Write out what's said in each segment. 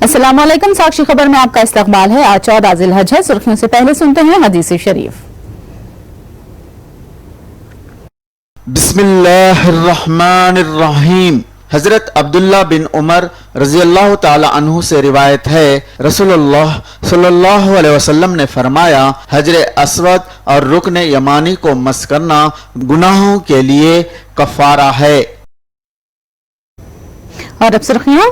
अस्सलाम वालेकुम। साक्षी खबर में आपका इस्तकबाल है। आज 14 ज़िलहज है। सुर्खियों से पहले सुनते हैं हदीस शरीफ। बिस्मिल्लाहिर्रहमानिर्रहीम। हजरत अब्दुल्ला बिन उमर रजी अल्लाह ताला अन्हु से रिवायत है, रसूलुल्लाह सल्लल्लाहु अलैहि वसल्लम ने फरमाया, हजर अस्वद और रुकन यमानी को मस करना गुनाहों के लिए कफारा है। और अब सुर्खियां।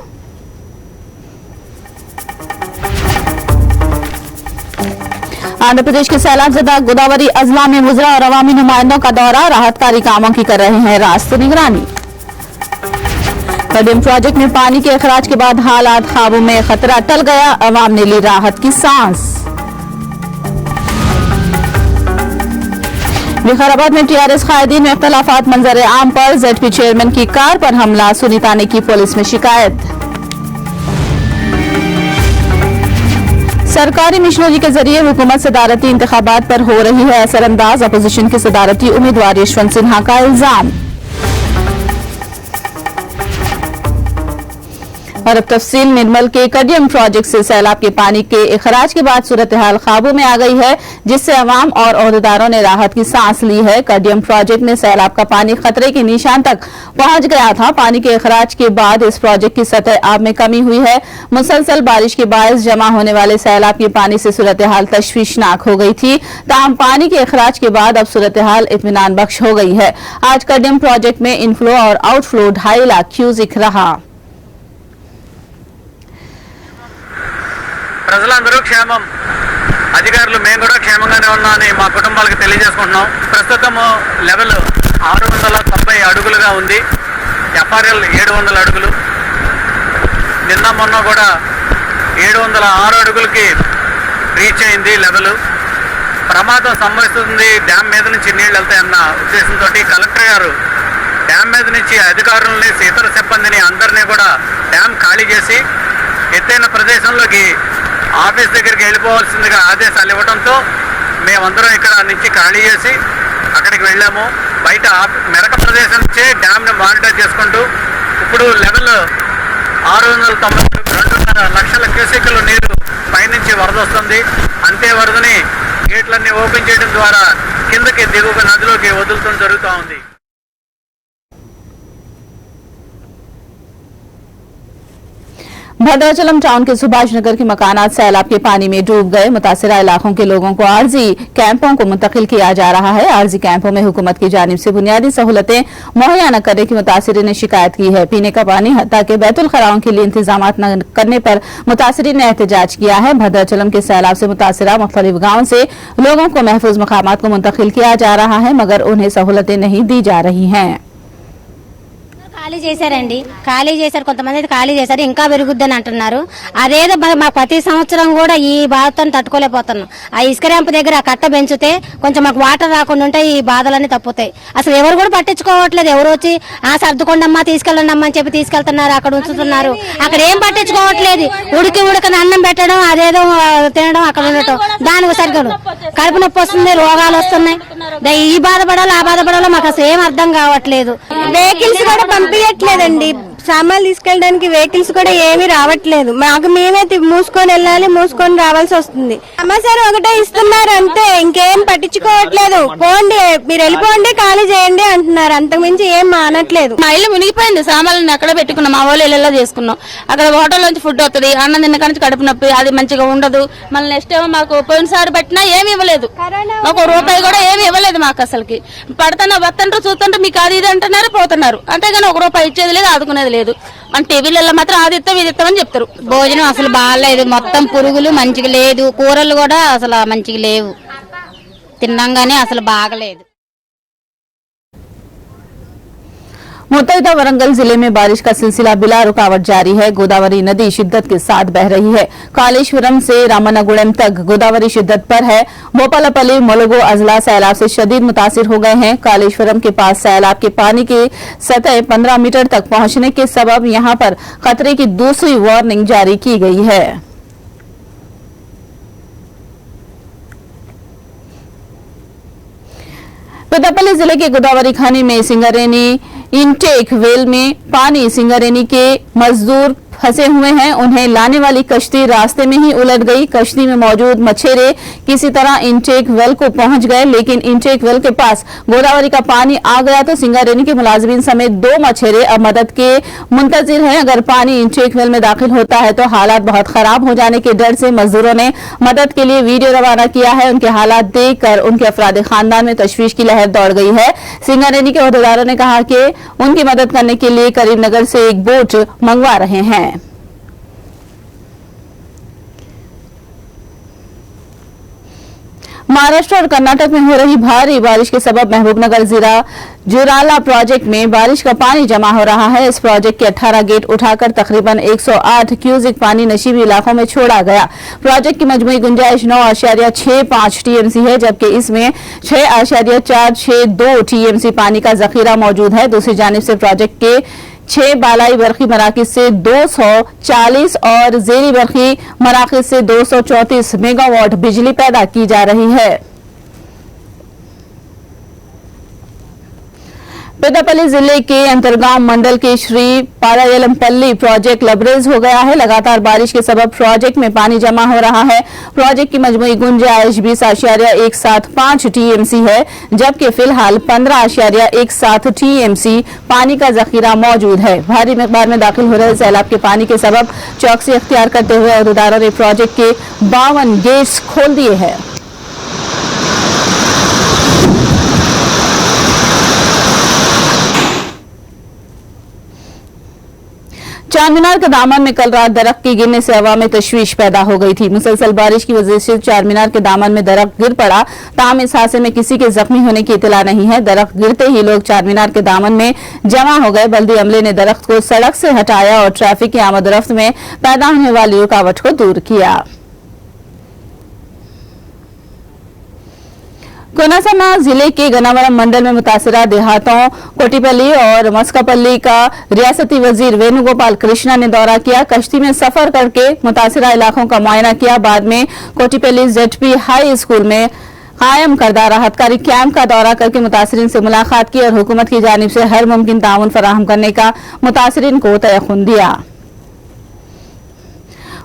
आंध्र प्रदेश के सैलाबजदा गोदावरी अजला में वुज़रा और अवामी नुमाइंदों का दौरा, राहतकारी कामों की कर रहे हैं रास्ते निगरानी। कडियम प्रोजेक्ट में पानी के अखराज के बाद हालात काबू में, खतरा टल गया, अवाम ने ली राहत की सांस। विकाराबाद में टीआरएस कायदीन में इख्तलाफात, मंजर आम पर जेडपी चेयरमैन की कार पर हमला, सुनीता ने की पुलिस में शिकायत। सरकारी मिशनरी के जरिए हुकूमत सदारती इंतखाबात पर हो रही है असरअंदाज, अपोजिशन के सदारती उम्मीदवार यशवंत सिन्हा का इल्जाम। और अब तफसील। निर्मल के कडियम प्रोजेक्ट से सैलाब के पानी के इखराज के बाद सूरत हाल काबू में आ गई है, जिससे अवाम और ओहदेदारों ने राहत की सांस ली है। कडियम प्रोजेक्ट में सैलाब का पानी खतरे के निशान तक पहुंच गया था। पानी के इखराज के बाद इस प्रोजेक्ट की सतह आब में कमी हुई है। मुसलसल बारिश के बायस जमा होने वाले सैलाब के पानी से सूरत हाल तशवीशनाक हो गई थी। ताहम पानी के इखराज के बाद अब सूरत हाल इत्मीनान बख्श हो गई है। आज कडियम प्रोजेक्ट में इनफ्लो और आउटफ्लो 2.5 लाख क्यूसिक रहा। ప్రజలందరూ క్షేమం, అధికారులు మేము కూడా క్షేమంగానే ఉన్నామని మా కుటుంబాలకు తెలియజేసుకుంటున్నాం. ప్రస్తుతం లెవెల్ 690 అడుగులుగా ఉంది. ఎఫ్ఆర్ఎల్ 700 అడుగులు. నిన్న మొన్న కూడా 706 అడుగులకి రీచ్ అయింది లెవెల్. ప్రమాదం సంభవిస్తుంది, డ్యామ్ మీద నుంచి నీళ్లు వెళ్తాయన్న ఉద్దేశంతో కలెక్టర్ గారు డ్యామ్ మీద నుంచి అధికారులని, ఇతర సిబ్బందిని అందరినీ కూడా డ్యామ్ ఖాళీ చేసి ఎత్తైన ప్రదేశంలోకి ఆఫీస్ దగ్గరికి వెళ్ళిపోవాల్సిందిగా ఆదేశాలు ఇవ్వడంతో మేమందరం ఇక్కడ నుంచి ఖాళీ చేసి అక్కడికి వెళ్ళాము. బయట మెరక ప్రదేశం నుంచే డ్యామ్ని మానిటర్ చేసుకుంటూ ఇప్పుడు లెవెల్ 692 లక్షల క్యూసెక్ల నీరు పైనుంచి వరద వస్తుంది. అంతే వరదని గేట్లన్నీ ఓపెన్ చేయడం ద్వారా కిందకి దిగువ నదిలోకి వదులుతూ జరుగుతూ ఉంది. भद्राचलम टाउन के सुभाष नगर के मकानात सैलाब के पानी में डूब गए। मुतासिरा इलाकों के लोगों को आर्जी कैंपों को मुंतकिल किया जा रहा है। आर्जी कैंपों में हुकूमत की जानिब से बुनियादी सहूलतें मुहैया न करने की मुतासिरीन ने शिकायत की है। पीने का पानी हत्ता के बैतुल खलाओं के लिए इंतजाम न करने पर मुतासिरीन ने एहतजाज किया है। भद्राचलम के सैलाब से मुतासिरा मुख्तलिफ गाँव से लोगों को महफूज मकामात को मुंतकिल किया जा रहा है, मगर उन्हें सहूलतें नहीं दी जा रही हैं। ఖాళీ చేశారండి, ఖాళీ చేశారు. కొంతమంది అయితే ఖాళీ చేశారు, ఇంకా పెరుగుద్దని అంటున్నారు. అదేదో మా ప్రతి సంవత్సరం కూడా ఈ బాధతో తట్టుకోలేకపోతున్నాం. ఆ ఇసుక ర్యాంప్ దగ్గర ఆ కట్ట పెంచితే కొంచెం మాకు వాటర్ రాకుండా ఉంటే ఈ బాధలన్నీ తప్పుతాయి. అసలు ఎవరు కూడా పట్టించుకోవట్లేదు. ఎవరు వచ్చి సర్దుకోండి అమ్మా, తీసుకెళ్ళండి అమ్మా అని చెప్పి తీసుకెళ్తున్నారు, అక్కడ ఉంచుతున్నారు. అక్కడ ఏం పట్టించుకోవట్లేదు. ఉడకని అన్నం పెట్టడం, అదేదో తినడం, అక్కడ ఉండటం, దానికి సరిగ్గా కడుపు నొప్పి వస్తుంది, రోగాలు వస్తున్నాయి. ఈ బాధపడాలో ఆ బాధపడాలో మాకు అసలు ఏం అర్థం కావట్లేదు. వెహికల్స్ కూడా పంపించట్లేదండి. సామాన్లు తీసుకెళ్ళడానికి వెహికల్స్ కూడా ఏమీ రావట్లేదు. మాకు మేమే మూసుకొని వెళ్ళాలి, మూసుకొని రావాల్సి వస్తుంది. సమాచారం ఒకటే ఇస్తున్నారు అంతే, ఇంకేం పట్టించుకోవట్లేదు. పోండి, మీరు వెళ్ళిపోండి, ఖాళీ చేయండి అంటున్నారు. అంతకుమించి ఏం మానట్లేదు. మా ఇల్లు మునిగిపోయింది. సామాన్లు అక్కడ పెట్టుకున్నాం, మా వాళ్ళు ఇళ్ళలో చేసుకున్నాం. అక్కడ హోటల్ నుంచి ఫుడ్ వస్తుంది, అన్నం తిన్న నుంచి కడుపు నొప్పి, అది మంచిగా ఉండదు. మళ్ళీ నెక్స్ట్ ఏమో మాకు పోయినసారి పెట్టినా ఏమి ఇవ్వలేదు, ఒక రూపాయి కూడా ఏమి ఇవ్వలేదు మాకు. అసలుకి పడుతున్నా వస్తుంటారు, చూస్తుంటారు, మీకు అది ఇది అంటున్నారు, పోతున్నారు. అంతేగాని ఒక రూపాయి ఇచ్చేది లేదు, ఆదుకునేది లేదు. మన టీవీలలో మాత్రం అది ఇస్తాం ఇది ఇస్తామని చెప్తారు. భోజనం అసలు బాగాలేదు, మొత్తం పురుగులు, మంచిగా లేదు. కూరలు కూడా అసలు మంచిగా లేవు, తిన్నాగానే అసలు బాగలేదు. मुत्तहिदा वरंगल जिले में बारिश का सिलसिला बिला रुकावट जारी है। गोदावरी नदी शिद्दत के साथ बह रही है। कालेश्वरम से रामनागुड़म तक गोदावरी शिद्दत पर है। भोपालपल्ली, मुलुगु अजला सैलाब से शदीद मुतासिर हो गए हैं। कालेश्वरम के पास सैलाब के पानी की सतह 15 मीटर तक पहुंचने के सबब यहां पर खतरे की दूसरी वार्निंग जारी की गई है। पेदापल्ली जिले के गोदावरी खानी में सिंगरेनी इनटेक वेल में पानी सिंगरेनी के मजदूर फंसे हुए हैं। उन्हें लाने वाली कश्ती रास्ते में ही उलट गई। कश्ती में मौजूद मछेरे किसी तरह इंटेक वेल को पहुंच गए, लेकिन इंटेक वेल के पास गोदावरी का पानी आ गया तो सिंगारेनी के मुलाजिमीन समेत 2 मछेरे अब मदद के मुंतजिर हैं। अगर पानी इंटेक वेल में दाखिल होता है तो हालात बहुत खराब हो जाने के डर से मजदूरों ने मदद के लिए वीडियो रवाना किया है। उनके हालात देखकर उनके अफराद खानदान में तशवीश की लहर दौड़ गई है। सिंगारेनी के अहदेदारों ने कहा कि उनकी मदद करने के लिए करीमनगर से एक बोट मंगवा रहे हैं। महाराष्ट्र और कर्नाटक में हो रही भारी बारिश के सबब महबूबनगर जिला जुराला प्रोजेक्ट में बारिश का पानी जमा हो रहा है। इस प्रोजेक्ट के 18 गेट उठाकर तकरीबन 108 क्यूसेक पानी नशीबी इलाकों में छोड़ा गया। प्रोजेक्ट की मजमूई गुंजाइश 9.65 टीएमसी है, जबकि इसमें 6.462 टीएमसी पानी का जखीरा मौजूद है। दूसरी जानिब से प्रोजेक्ट के 6 बालाई बरखी मराकज से 240 और जेरी बरखी मराकज से 234 मेगावाट बिजली पैदा की जा रही है। पेद्दापल्ली जिले के अंतरगांव मंडल के श्री पारायलमपल्ली प्रोजेक्ट लबरेज हो गया है। लगातार बारिश के सबब प्रोजेक्ट में पानी जमा हो रहा है। प्रोजेक्ट की मजमूई गुंजाइश 20.175 टीएमसी है, जबकि फिलहाल 15.17 टीएमसी पानी का जखीरा मौजूद है। भारी मिकदार में दाखिल हो रहे सैलाब के पानी के सबब चौकसी अख्तियार करते हुए अहदेदारों ने प्रोजेक्ट के 52 गेट्स खोल दिए हैं। चारमीनार के दामन में कल रात दरख्त के गिरने से हवा में तशवीश पैदा हो गई थी। मुसलसल बारिश की वजह से चारमीनार के दामन में दरख्त गिर पड़ा। ताहम इस हादसे में किसी के जख्मी होने की इतला नहीं है। दरख्त गिरते ही लोग चारमीनार के दामन में जमा हो गए। बल्दी अमले ने दरख्त को सड़क से हटाया और ट्रैफिक की आमद-रफ्त में पैदा होने वाली रुकावट को दूर किया। कोनसामा जिले के गन्नावरम मंडल में मुतासिरा देहातों कोटिपल्ली और मस्कापल्ली का रियासती वजीर वेणुगोपाल कृष्णा ने दौरा किया। कश्ती में सफर करके मुतासिरा इलाकों का मुआयना किया। बाद में कोटिपल्ली ZP हाई स्कूल में कायम करदा राहतकारी कैंप का दौरा करके मुतासिरीन से मुलाकात की और हुकूमत की जानिब से हर मुमकिन ताउन फराहम करने का मुतासिरीन को तयखुन दिया।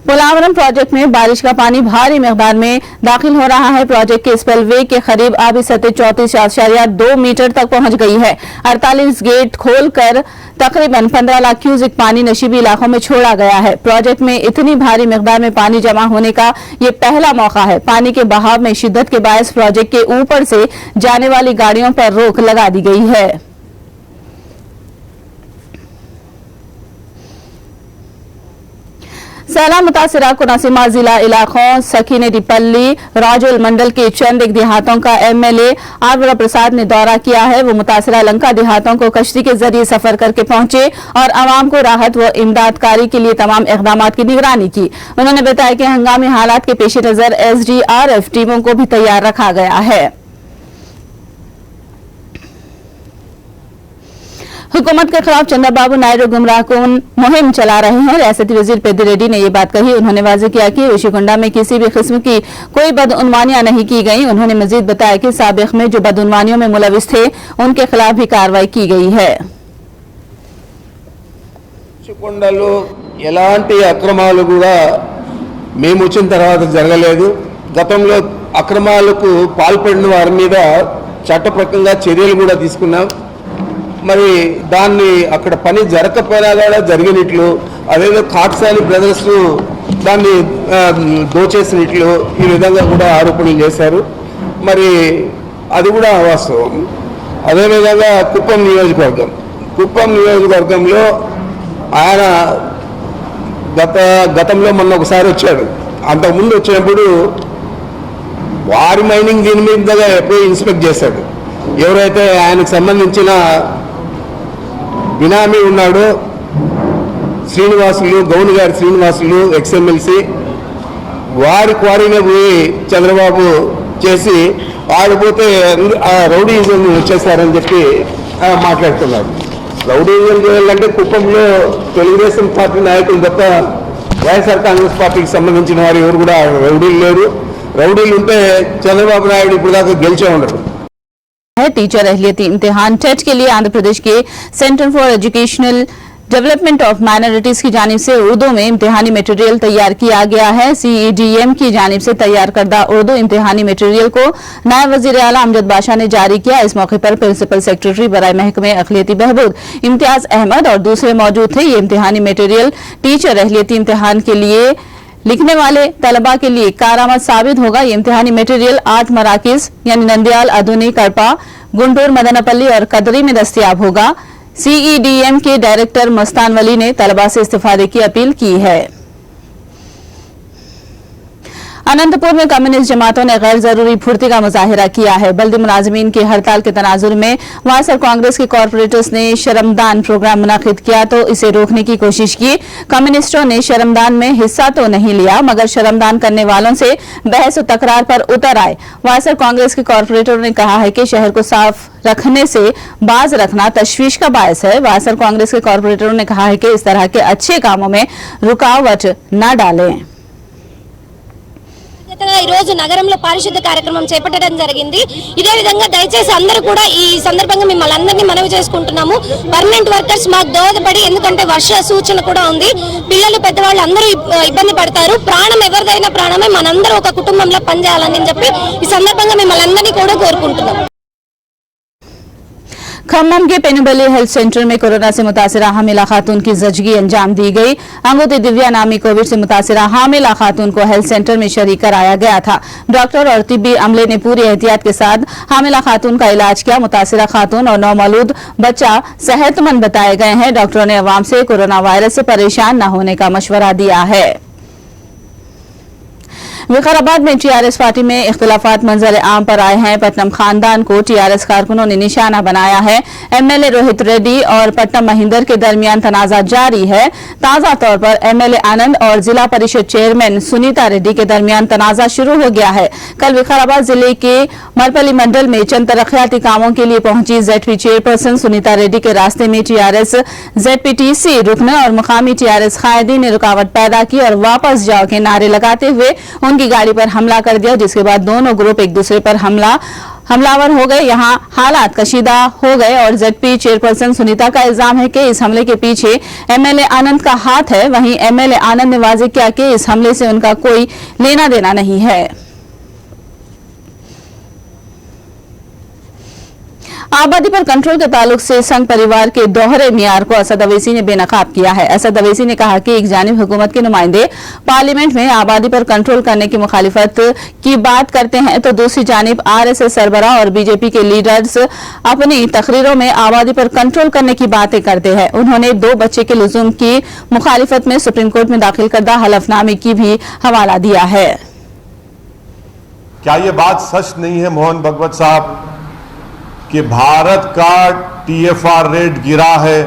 पोलावरम प्रोजेक्ट में बारिश का पानी भारी मिकदार में दाखिल हो रहा है। प्रोजेक्ट के स्पेलवे के करीब आबी सतह 34.2 मीटर तक पहुंच गई है। 48 गेट खोलकर तकरीबन 15 लाख क्यूसेक पानी नशीबी इलाकों में छोड़ा गया है। प्रोजेक्ट में इतनी भारी मिकदार में पानी जमा होने का ये पहला मौका है। पानी के बहाव में शिद्दत के बायस प्रोजेक्ट के ऊपर से जाने वाली गाड़ियों पर रोक लगा दी गई है। सैलाब मुतासिरा कोनसीमा जिला इलाकों सखीनेडीपल्ली राजोल मंडल के चंद एक देहातों का MLA आरवरा प्रसाद ने दौरा किया है। वो मुतासिरा लंका देहातों को कश्ती के जरिए सफर करके पहुंचे और आवाम को राहत व इमदादकारी के लिए तमाम इकदामात की निगरानी की। उन्होंने बताया कि हंगामी हालात के पेश नजर SDRF टीमों को भी तैयार रखा गया है। हुकूमत के खिलाफ चंद्रबाबू नायडू गुमराहकुन मुहिम चला रहे हैं। रियासती वजीर पेद्दी रेड्डी ने ये बात कही। उन्होंने वाज़ेह किया कि ऋषिकुंडा में किसी भी किस्म की कोई बदउनवानियां नहीं की गई। उन्होंने मजीद बताया कि साबिक में जो बदउनवानियों में मुलविस थे उनके खिलाफ भी कार्रवाई की गई है। ఋషికొండలో ఎలాంటి అక్రమాలు కూడా మేము వచ్చిన తర్వాత జరగలేదు. గతంలో అక్రమాలకు పాల్పడిన వారి మీద చట్టప్రకంగా చర్యలు కూడా తీసుకున్నాం. మరి దాన్ని అక్కడ పని జరగకపోయినా కూడా జరిగినట్లు, అదేదో కాట్సాని బ్రదర్స్ దాన్ని దోచేసినట్లు ఈ విధంగా కూడా ఆరోపణలు చేశారు. మరి అది కూడా వాస్తవం. అదేవిధంగా కుప్పం నియోజకవర్గంలో ఆయన గతంలో మొన్న ఒకసారి వచ్చాడు. అంతకుముందు వచ్చినప్పుడు వారి మైనింగ్ దీని మీద ఎప్పుడూ ఇన్స్పెక్ట్ చేశాడు. ఎవరైతే ఆయనకు సంబంధించిన బినామీ ఉన్నాడో శ్రీనివాసులు, గౌన్ గారి శ్రీనివాసులు XMLC, వారి క్వారీనే పోయి చంద్రబాబు చేసి ఆడిపోతే రౌడీజం వచ్చేసారని చెప్పి మాట్లాడుతున్నారు. రౌడీజం చేయాలంటే కుప్పంలో తెలుగుదేశం పార్టీ నాయకులు తప్ప వైఎస్ఆర్ కాంగ్రెస్ పార్టీకి సంబంధించిన వారు ఎవరు కూడా రౌడీలు లేరు. రౌడీలు ఉంటే చంద్రబాబు నాయుడు ఇప్పుడు దాకా గెలిచే ఉండరు. टीचर अहलियती इम्तिहान टेट के लिए आंध्र प्रदेश के centre for educational development of minorities की जानिब से उर्दू में इम्तिहानी मटेरियल तैयार किया गया है। CEDM की जानिब से तैयार करदा उर्दू इम्तिहानी मटेरियल को नायब वजीर आला अमजद बादशाह ने जारी किया। इस मौके पर प्रिंसिपल सेक्रेटरी बराए महकमे अखिलियती बहबूद इम्तियाज अहमद और दूसरे मौजूद थे। ये इम्तिहानी मटेरियल टीचर अहलियती इम्तिहान के लिए लिखने वाले तलबा के लिए कारआमद साबित होगा। ये इम्तिहानी मटेरियल 8 मराकिज यानी नंदियाल, अदुनी, कड़पा, गुंटूर, मदनपल्ली और कदरी में दस्तयाब होगा। CEDM के डायरेक्टर मस्तान वली ने तलबा से इस्तिफादे की अपील की है। अनंतपुर में कम्युनिस्ट जमातों ने गैर जरूरी फुर्ती का मुजाहिरा किया है। बल्दी मुलाजमीन की हड़ताल के तनाजुर में वासर कांग्रेस के कॉरपोरेटर्स ने शर्मदान प्रोग्राम मुनाकिद किया तो इसे रोकने की कोशिश की। कम्युनिस्टों ने शर्मदान में हिस्सा तो नहीं लिया मगर शर्मदान करने वालों से बहस और तकरार पर उतर आए। वासर कांग्रेस के कॉरपोरेटरों ने कहा है कि शहर को साफ रखने से बाज रखना तशवीश का बायस है। वासर कांग्रेस के कॉरपोरेटरों ने कहा है कि इस तरह के अच्छे कामों में रुकावट न डालें। ఈ రోజు నగరంలో పారిశుద్ధ కార్యక్రమం చేపట్టడం జరిగింది. ఇదే విధంగా దయచేసి అందరూ కూడా ఈ సందర్భంగా మిమ్మల్ని అందరినీ మనవి చేసుకుంటున్నాము. పర్మనెంట్ వర్కర్స్ మాకు దోహదపడి, ఎందుకంటే వర్ష సూచన కూడా ఉంది, పిల్లలు పెద్దవాళ్ళు అందరూ ఇబ్బంది పడతారు. ప్రాణం ఎవరిదైనా ప్రాణమే, మనందరూ ఒక కుటుంబంలో పనిచేయాలని చెప్పి ఈ సందర్భంగా మిమ్మల్ని అందరినీ కూడా కోరుకుంటున్నాం. खम्मम के पेनुबली हेल्थ सेंटर में कोरोना से मुतासिरा हामिला खातून की जजगी अंजाम दी गई। अंगूठी दिव्या नामी कोविड से मुतासिरा हामिला खातून को हेल्थ सेंटर में शरीक कराया गया था। डॉक्टर और तिब्बी अमले ने पूरी एहतियात के साथ हामिला खातून का इलाज किया। मुतासिरा खातून और नौमौलूद बच्चा सेहतमंद बताए गए हैं। डॉक्टरों ने अवाम से कोरोना वायरस से परेशान न होने का मशवरा दिया है। विकाराबाद में TRS पार्टी में इख्तिलाफात मंजर आम पर आए हैं। पट्टनम खानदान को TRS कारकुनों ने निशाना बनाया है। MLA रोहित रेड्डी और पट्टनम महिंदर के दरमियान तनाजा जारी है। ताजा तौर पर MLA आनंद और जिला परिषद चेयरमैन सुनीता रेड्डी के दरमियान तनाजा शुरू हो गया है। कल विकाराबाद जिले के मरपली मंडल में चंद तरक्याती कामों के लिए पहुंची ZP चेयरपर्सन सुनीता रेड्डी के रास्ते में TRS ZPTC रुकन और मुकामी TRS कायदीन ने रुकावट पैदा की और वापस जाओ के नारे लगाते हुए की गाड़ी पर हमला कर दिया, जिसके बाद दोनों ग्रुप एक दूसरे पर हमलावर हो गए। यहां हालात कशीदा हो गए और ZP चेयरपर्सन सुनीता का इल्जाम है कि इस हमले के पीछे MLA आनंद का हाथ है। वहीं MLA आनंद ने वाजे किया कि इस हमले से उनका कोई लेना देना नहीं है। आबादी पर कंट्रोल के ताल्लुक से संघ परिवार के दोहरे मियार को असद अवैसी ने बेनकाब किया है। असद अवैसी ने कहा कि एक जानिब हुकूमत के नुमाइंदे पार्लियामेंट में आबादी पर कंट्रोल करने की मुखालिफत की बात करते हैं तो दूसरी जानिब RSS सरबराह और BJP के लीडर्स अपनी तकरीरों में आबादी पर कंट्रोल करने की बातें करते हैं। उन्होंने 2 बच्चे के लुज़ूम की मुखालिफत में सुप्रीम कोर्ट में दाखिल करदा हलफनामे की भी हवाला दिया है। क्या ये बात सच नहीं है मोहन भगवत साहब कि भारत का TFR रेट गिरा है?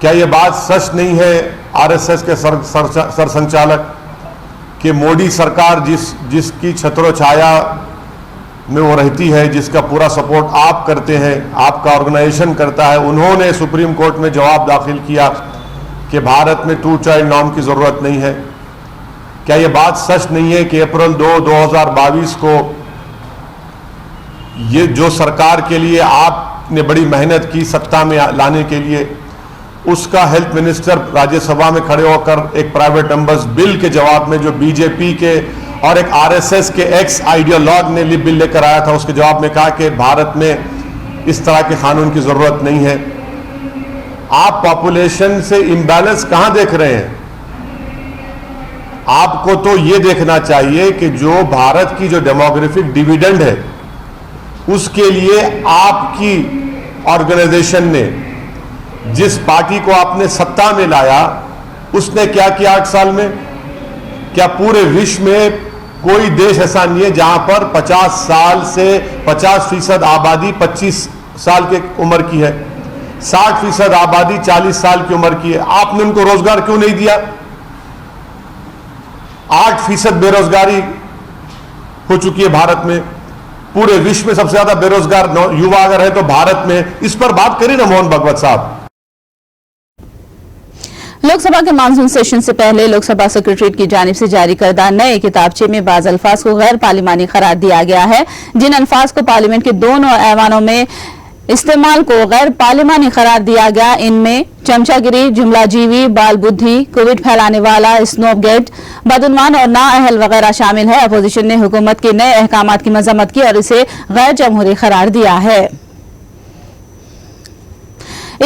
क्या ये बात सच नहीं है RSS के सरसंचालक कि मोदी सरकार जिसकी छत्रो छाया में वो रहती है, जिसका पूरा सपोर्ट आप करते हैं, आपका ऑर्गेनाइजेशन करता है, उन्होंने सुप्रीम कोर्ट में जवाब दाखिल किया कि भारत में 2 चाइल्ड नॉर्म की जरूरत नहीं है? क्या ये बात सच नहीं है कि अप्रैल 2, 2022 को ये जो सरकार के लिए आपने बड़ी मेहनत की सत्ता में लाने के लिए, उसका हेल्थ मिनिस्टर राज्यसभा में खड़े होकर एक प्राइवेट नंबर्स बिल के जवाब में जो BJP के और एक RSS के एक्स आइडियोलॉग ने बिल लेकर आया था, उसके जवाब में कहा कि भारत में इस तरह के कानून की जरूरत नहीं है। आप पॉपुलेशन से इम्बैलेंस कहां देख रहे हैं? आपको तो ये देखना चाहिए कि जो भारत की जो डेमोग्राफिक डिविडेंड है उसके लिए आपकी ऑर्गेनाइजेशन ने, जिस पार्टी को आपने सत्ता में लाया, उसने क्या किया 8 साल में? क्या पूरे विश्व में कोई देश ऐसा नहीं है जहां पर 50 साल से 50% आबादी 25 साल की उम्र की है, 60% आबादी 40 साल की उम्र की है? आपने उनको रोजगार क्यों नहीं दिया? 8% बेरोजगारी हो चुकी है भारत में। पूरे विश्व में सबसे ज्यादा बेरोजगार युवा अगर है तो भारत में। इस पर बात करिए ना मोहन भगवत साहब। लोकसभा के मानसून सेशन से पहले लोकसभा सेक्रेटरीट की जानिब से जारी करदा नए किताबचे में बाज अल्फाज को गैर पार्लिमानी करार दिया गया है, जिन अल्फाज को पार्लियामेंट के दोनों ऐवानों में इस्तेमाल को गैर पार्लिमानी करार दिया गया। इनमें चमचागिरी, जुमलाजीवी, बाल बुद्धि, कोविड फैलाने वाला, स्नोप गेट, बदउनवान और नाअहल वगैरह शामिल है। अपोजिशन ने हुकूमत के नए अहकामात की मजम्मत की और इसे गैर जमहूरी करार दिया है।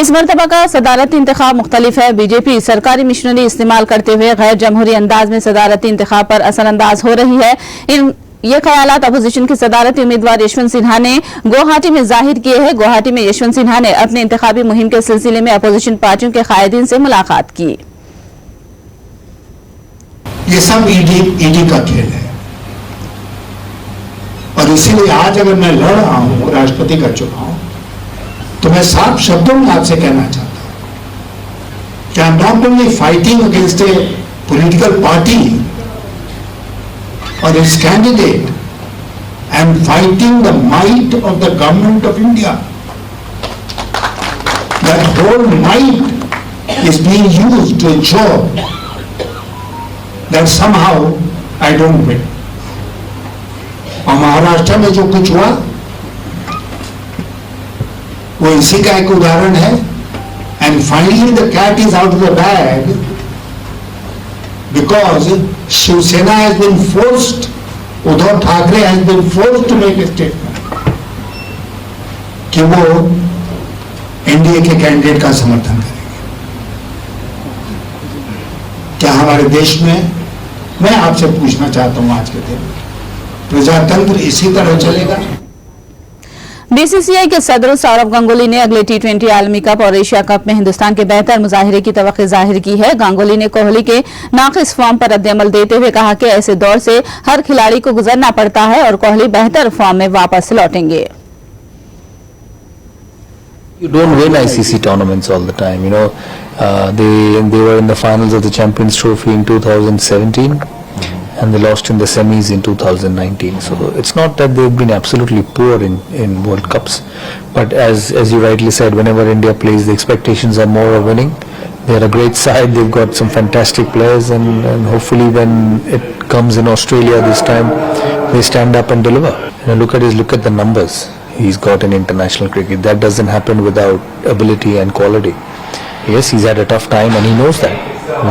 इस मरतबा का सदारती इंतखाब मुख्तलिफ है। बीजेपी सरकारी मिशनरी इस्तेमाल करते हुए गैर जमहूरी अंदाज में सदारती इंतखाब पर असरअंदाज हो रही है। ये ख्यालात अपोजिशन के सदारती उम्मीदवार यशवंत सिन्हा ने गुवाहाटी में जाहिर किए हैं। गुवाहाटी में यशवंत सिन्हा ने अपने इंतखाबी मुहिम के सिलसिले में अपोजिशन पार्टियों के कायदीन से मुलाकात की। ये सब ईडी का खेल है और इसीलिए आज अगर मैं लड़ रहा हूं राष्ट्रपति का चुनाव, तो मैं साफ शब्दों में आपसे कहना चाहता हूं कि I am not only fighting against A political party or its candidate, I am fighting the might of the government of India. That whole might is being used to ensure that somehow I don't win. और महाराष्ट्र में जो कुछ हुआ वो इसी का एक उदाहरण है। And finally the cat is out of the bag because Shiv Sena has been forced, Uddhav Thackeray has been forced to make a statement कि वो एनडीए के कैंडिडेट का समर्थन करेंगे। क्या हमारे देश में, मैं आपसे पूछना चाहता हूं आज के दिन प्रजातंत्र इसी तरह चलेगा? बीसीसीआई के सदर सौरव गांगुली ने अगले टी20 आलमी कप और एशिया कप में हिंदुस्तान के बेहतर मुजाहिरे की तवक्को जाहिर की है। गांगुली ने कोहली के नाकिस फॉर्म पर रद्द-ए-अमल देते हुए कहा कि ऐसे दौर से हर खिलाड़ी को गुजरना पड़ता है और कोहली बेहतर फॉर्म में वापस लौटेंगे। You don't win ICC tournaments all the time, you know. They were in the finals of the Champions Trophy in 2017. And they lost in the semis in 2019. So it's not that they've been absolutely poor in World Cups, but as you rightly said, whenever India plays, the expectations are more of winning. They're a great side. They've got some fantastic players, and hopefully when it comes in Australia this time, they stand up and deliver. Look at the numbers he's got in international cricket. That doesn't happen without ability and quality. Yes, he's had a tough time, and he knows that.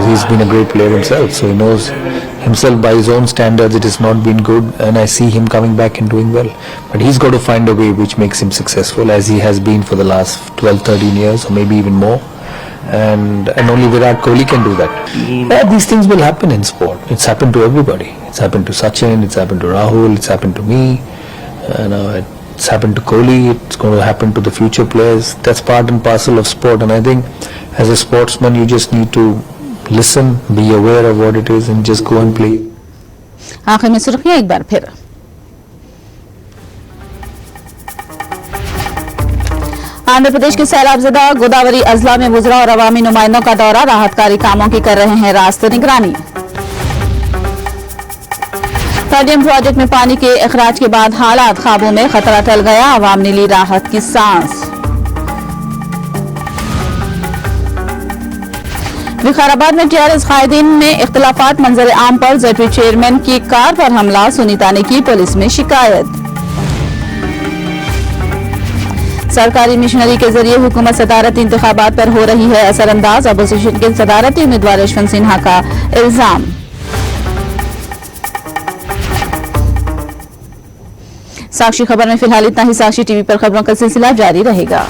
He's been a great player himself, so he knows himself by his own standards it has not been good, and I see him coming back and doing well. But he's got to find a way which makes him successful, as he has been for the last 12-13 years, or maybe even more. And only Virat Kohli can do that. Yeah, these things will happen in sport. It's happened to everybody. It's happened to Sachin, it's happened to Rahul, it's happened to me. It's happened to Kohli. It's going to happen to the future players. That's part and parcel of sport. And I think as a sportsman, you just need to listen, be aware of what it is, and just go and play. आखिर में सुर्खियां एक बार फिर। आंध्र प्रदेश के सैलाबजदा गोदावरी अजला में मुजरा और अवामी नुमाइंदों का दौरा, राहतकारी कामों की कर रहे हैं रास्ते निगरानी। कार्डियम प्रोजेक्ट में पानी के अखराज के बाद हालात ख्वाबों में, खतरा टल गया, अवाम ने ली राहत की सांस। विकाराबाद में टीआरएस कायदीन में इख्तिलाफात, मंजर आम पर जेडपी चेयरमैन की कार पर हमला, सुनीता ने की पुलिस में शिकायत। सरकारी मिशनरी के जरिए हुकूमत सदारती इंतखाबात पर हो रही है असरअंदाज, अपोजिशन के सदारती उम्मीदवार यशवंत सिन्हा का इल्जाम। साक्षी खबर में फिलहाल इतना ही। साक्षी टीवी पर खबरों का सिलसिला जारी रहेगा।